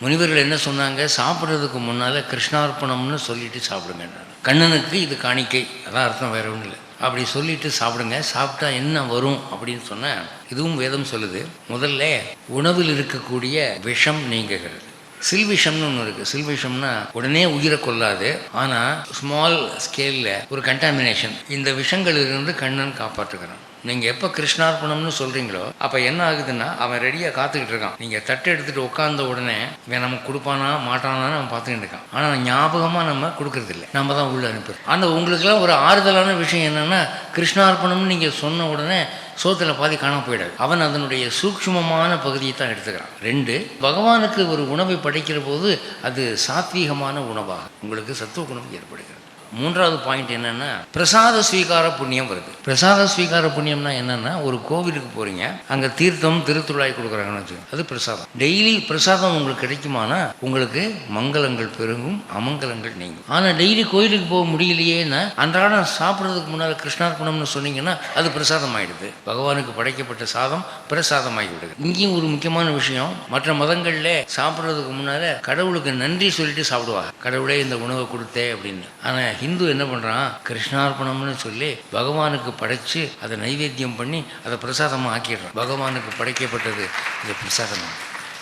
முனிவர்கள் என்ன சொன்னாங்க? சாப்பிட்றதுக்கு முன்னால் கிருஷ்ணார்ப்பணம்னு சொல்லிட்டு சாப்பிடுங்க. கண்ணனுக்கு இது காணிக்கை, அதான் அர்த்தம், வேற ஒன்றும் இல்லை. அப்படி சொல்லிட்டு சாப்பிடுங்க. சாப்பிட்டா என்ன வரும் அப்படின்னு சொன்னால், இதுவும் வேதம் சொல்லுது. முதல்ல உணவில் இருக்கக்கூடிய விஷம் நீங்குகிறது. சில்விஷம்னு ஒன்று இருக்குது. சில்விஷம்னா உடனே உயிரை கொள்ளாது, ஆனால் ஸ்மால் ஸ்கேலில் ஒரு கண்டாமினேஷன். இந்த விஷங்களிலிருந்து கண்ணன் காப்பாற்றுகிறான். நீங்கள் எப்போ கிருஷ்ணார்ப்பணம்னு சொல்கிறீங்களோ அப்போ என்ன ஆகுதுன்னா, அவன் ரெடியாக காத்துக்கிட்டு இருக்கான். நீங்கள் தட்டை எடுத்துகிட்டு உட்காந்த உடனே இவன் நமக்கு கொடுப்பானா மாட்டானான்னு அவன் பார்த்துக்கிட்டு இருக்கான். ஆனால் ஞாபகமாக நம்ம கொடுக்கறதில்ல, நம்ம தான் உள்ளே அனுப்புறோம். ஆனால் உங்களுக்குலாம் ஒரு ஆறுதலான விஷயம் என்னென்னா, கிருஷ்ணார்ப்பணம்னு நீங்கள் சொன்ன உடனே சோத்தில் பாதி காணாம போயிடாது. அவன் அதனுடைய சூக்ஷ்மமான பகுதியை தான் எடுத்துக்கிறான். 2, பகவானுக்கு ஒரு உணவை படைக்கிற போது அது சாத்வீகமான உணவாக உங்களுக்கு சத்துவ குணம் ஏற்படுகிறது. 3வது பாயிண்ட் என்னன்னா, பிரசாத ஸ்வீகார புண்ணியம் வருது. பிரசாத ஸ்வீகார புண்ணியம்னா என்னன்னா, ஒரு கோவிலுக்கு போறீங்க, அங்க தீர்த்தம் திருத்துழாய் கொடுக்குறாங்கன்னு வச்சுக்கோங்க, அது பிரசாதம். டெய்லி பிரசாதம் உங்களுக்கு கிடைக்குமானா உங்களுக்கு மங்களங்கள் பெருகும், அமங்கலங்கள் நீங்கும். ஆனா டெய்லி கோயிலுக்கு போக முடியலையேன்னா, அன்றாடம் சாப்பிட்றதுக்கு முன்னால் கிருஷ்ணார்ப்பணம்னு சொன்னீங்கன்னா அது பிரசாதம் ஆயிடுது. பகவானுக்கு படைக்கப்பட்ட சாதம் பிரசாதமாகி விடுது. இங்கேயும் ஒரு முக்கியமான விஷயம், மற்ற மதங்கள்ல சாப்பிட்றதுக்கு முன்னால கடவுளுக்கு நன்றி சொல்லிட்டு சாப்பிடுவாங்க, கடவுளே இந்த உணவை கொடுத்தே அப்படின்னு. ஆனா ஹிந்து என்ன பண்ணுறான், கிருஷ்ணார்ப்பணம்னு சொல்லி பகவானுக்கு படைச்சு அதை நைவேத்தியம் பண்ணி அதை பிரசாதமாக ஆக்கிடுறான். பகவானுக்கு படைக்கப்பட்டது இது பிரசாதமாக.